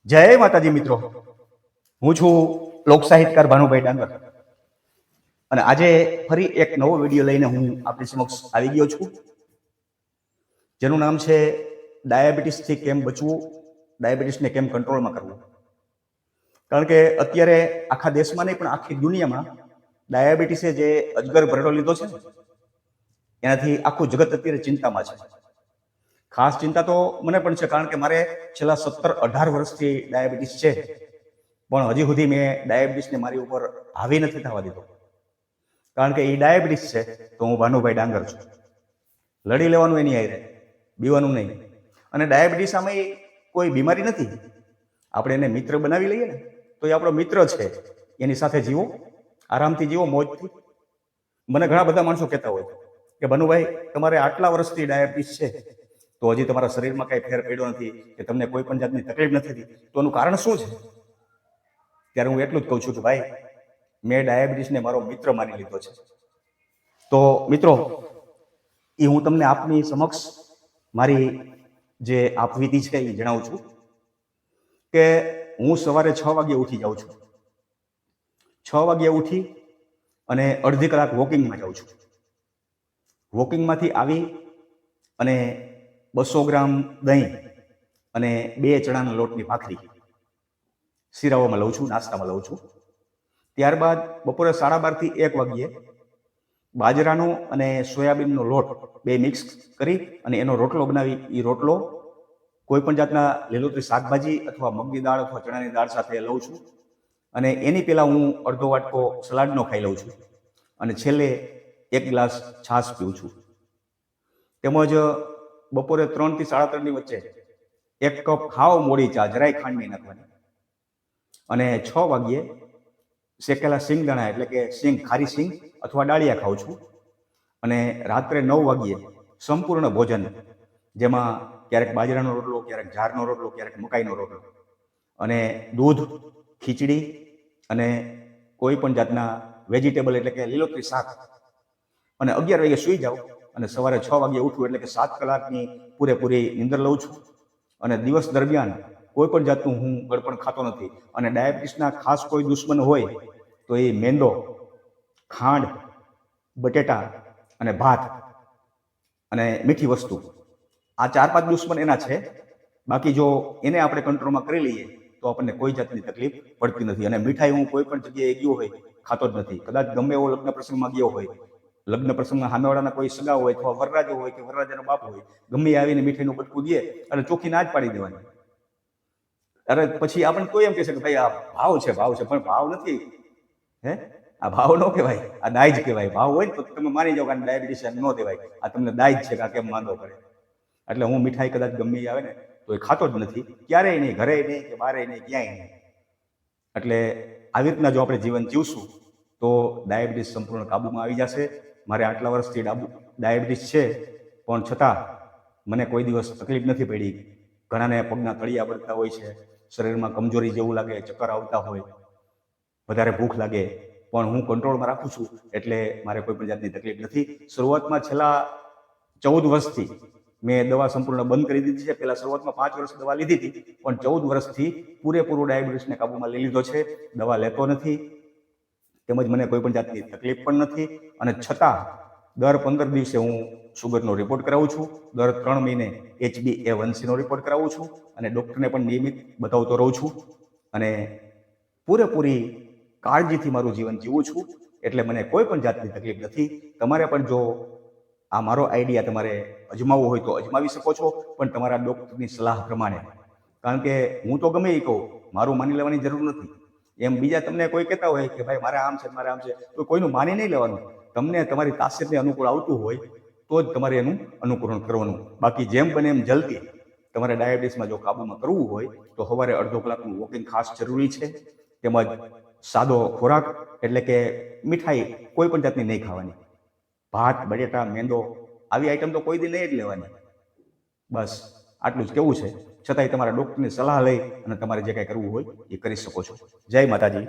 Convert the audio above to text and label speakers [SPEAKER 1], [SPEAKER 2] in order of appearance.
[SPEAKER 1] જય માતાજી મિત્રો, હું છું લોક સાહિત્યકાર ભાનુભાઈ ડાંગર અને આજે ફરી એક નવો વિડીયો લઈને હું આપણી સમક્ષ આવી ગયો છું, જેનું નામ છે ડાયાબિટીસથી કેમ બચવું, ડાયાબિટીસને કેમ કંટ્રોલમાં કરવું. કારણ કે અત્યારે આખા દેશમાં નહીં પણ આખી દુનિયામાં ડાયાબિટીસે જે અજગર ભરેલો લીધો છે એનાથી આખું જગત અત્યારે ચિંતામાં છે. ખાસ ચિંતા તો મને પણ છે, કારણ કે મારે છેલ્લા 17-18 વર્ષથી ડાયાબિટીસ છે, પણ હજી સુધી મેં ડાયાબિટીસને મારી ઉપર હાવી નથી થવા દીધો. કારણ કે એ ડાયાબિટીસ છે તો હું ભાનુભાઈ ડાંગર છું. લડી લેવાનું એની હારે, બીવાનું નહીં. અને ડાયાબિટીસ આમાં કોઈ બીમારી નથી. આપણે એને મિત્ર બનાવી લઈએ ને તો એ આપણો મિત્ર છે. એની સાથે જીવો, આરામથી જીવો, મોજથી. મને ઘણા બધા માણસો કહેતા હોય કે ભાનુભાઈ, તમારે આટલા વર્ષથી ડાયાબિટીસ છે તો હજી તમારા શરીરમાં કાંઈ ફેર પડ્યો નથી, કે તમને કોઈ પણ જાતની તકલીફ નથી થતી, તો એનું કારણ શું છે? ત્યારે હું એટલું જ કહું છું કે ભાઈ, મેં ડાયાબિટીસને મારો મિત્ર માની લીધો છે. તો મિત્રો, એ હું તમને આપની સમક્ષ મારી જે આપવીતી છે એ જણાવું છું કે હું સવારે 6 વાગે ઉઠી જાઉં છું. 6 વાગે ઉઠી અને અડધી કલાક વોકિંગમાં જાઉં છું. વોકિંગમાંથી આવી અને 200 ગ્રામ દહીં અને 2 ચણાના લોટની ભાખરી શીરાઓમાં લઉં છું, નાસ્તામાં લઉં છું. ત્યારબાદ બપોરે 12:30 થી 1 વાગ્યે બાજરાનો અને સોયાબીનનો લોટ બે મિક્સ કરી અને એનો રોટલો બનાવી, એ રોટલો કોઈ પણ જાતના લીલોતરી શાકભાજી અથવા મગની દાળ અથવા ચણાની દાળ સાથે લઉં છું. અને એની પહેલાં હું અડધો વાટકો સલાડનો ખાઈ લઉં છું. અને છેલ્લે 1 ગ્લાસ છાશ પીઉં છું. તેમજ બપોરે 3 થી 3:30 વચ્ચે 1 કપ હાવ મોડી ચા, જરાય ખાંડ નહીં નાખવાની. અને 6 વાગ્યે શેકેલા સિંગદાણા એટલે કે સિંગ, ખારી સિંગ અથવા ડાળિયા ખાઉં છું. અને રાત્રે 9 વાગ્યે સંપૂર્ણ ભોજન, જેમાં ક્યારેક બાજરાનો રોટલો, ક્યારેક જારનો રોટલો, ક્યારેક મકાઈનો રોટલો અને દૂધ, ખીચડી અને કોઈ પણ જાતના વેજીટેબલ એટલે કે લીલોતરી શાક. અને 11 વાગે સૂઈ જાઉં અને સવારે 6 વાગે ઉઠું, એટલે કે 7 કલાકની પૂરેપૂરી નીંદર લઉં છું. અને દિવસ દરમિયાન કોઈ પણ જાતનું હું ગળપણ ખાતો નથી. અને ડાયાબિટીસના ખાસ કોઈ દુશ્મન હોય તો એ મેંદો, ખાંડ, બટેટા અને ભાત અને મીઠી વસ્તુ, આ 4-5 દુશ્મન એના છે. બાકી જો એને આપણે કંટ્રોલમાં કરી લઈએ તો આપણને કોઈ જાતની તકલીફ પડતી નથી. અને મીઠાઈ હું કોઈ પણ જગ્યાએ ગયો હોય ખાતો જ નથી. કદાચ ગમે એવો લગ્ન પ્રસંગમાં ગયો હોય, લગ્ન પ્રસંગમાં સામેવાળાના કોઈ સગા હોય અથવા વરરાજો હોય કે વરરાજાનો બાપ હોય, ગમે આવીને મીઠાઈનું બટકું દે અને ચોખ્ખી ના જ પાડી દેવાની. અરે પછી આપણને કોઈ એમ કહેશે કે ભાઈ આ ભાવ છે, ભાવ છે, પણ ભાવ નથી. આ ભાવ ન કહેવાય, આ દાય જ કહેવાય. ભાવ હોય તો તમે માની જાઓ કે ડાયાબિટીસ ન દેવાય, આ તમને દાય જ છે કે આ કેમ માંદો પડે. એટલે હું મીઠાઈ કદાચ ગમે આવે ને તો એ ખાતો જ નથી, ક્યારેય નહીં, ઘરે નહીં કે બહાર નહીં, ક્યાંય નહીં. એટલે આવી રીતના જો આપણે જીવન જીવશું તો ડાયાબિટીસ સંપૂર્ણ કાબૂમાં આવી જશે. મારે આટલા વર્ષથી ડાયાબિટીસ છે, પણ છતાં મને કોઈ દિવસ તકલીફ નથી પડી. ઘણાને પગના તળિયા બળતા હોય છે, શરીરમાં કમજોરી જેવું લાગે, ચક્કર આવતા હોય, વધારે ભૂખ લાગે, પણ હું કંટ્રોલમાં રાખું છું, એટલે મારે કોઈ પણ જાતની તકલીફ નથી. શરૂઆતમાં છેલ્લા 14 વર્ષથી મેં દવા સંપૂર્ણ બંધ કરી દીધી છે. પહેલાં શરૂઆતમાં 5 વર્ષ દવા લીધી હતી, પણ 14 વર્ષથી પૂરેપૂરું ડાયાબિટીસને કાબૂમાં લઈ લીધો છે. દવા લેતો નથી, તેમજ મને કોઈ પણ જાતની તકલીફ પણ નથી. અને છતાં દર 15 દિવસે હું શુગરનો રિપોર્ટ કરાવું છું, દર 3 મહિને HbA1cનો રિપોર્ટ કરાવું છું, અને ડૉક્ટરને પણ નિયમિત બતાવતો રહું છું. અને પૂરેપૂરી કાળજીથી મારું જીવન જીવું છું, એટલે મને કોઈ પણ જાતની તકલીફ નથી. તમારે પણ જો આ મારો આઈડિયા તમારે અજમાવવો હોય તો અજમાવી શકો છો, પણ તમારા ડૉક્ટરની સલાહ પ્રમાણે. કારણ કે હું તો ગમે એ કહું, મારું માની લેવાની જરૂર નથી. એમ બીજા તમને કોઈ કહેતા હોય કે ભાઈ મારે આમ છે, મારે આમ છે, તો કોઈનું માની નહીં લેવાનું. તમને તમારી તાસીરને અનુકૂળ આવતું હોય તો જ તમારે એનું અનુકરણ કરવાનું. બાકી જેમ બને એમ જલ્દી તમારે ડાયાબિટીસમાં જો કાબૂમાં કરવું હોય તો સવારે અડધો કલાકનું વોકિંગ ખાસ જરૂરી છે. તેમજ સાદો ખોરાક એટલે કે મીઠાઈ કોઈ પણ જાતની નહીં ખાવાની. ભાત, બટેટા, મેંદો આવી આઈટમ તો કોઈ દી નહીં જ લેવાની. બસ આટલું જ કેવું છે. છતાંય તમારા ડૉક્ટરની સલાહ લઈ અને તમારે જે કાંઈ કરવું હોય એ કરી શકો છો. જય માતાજી.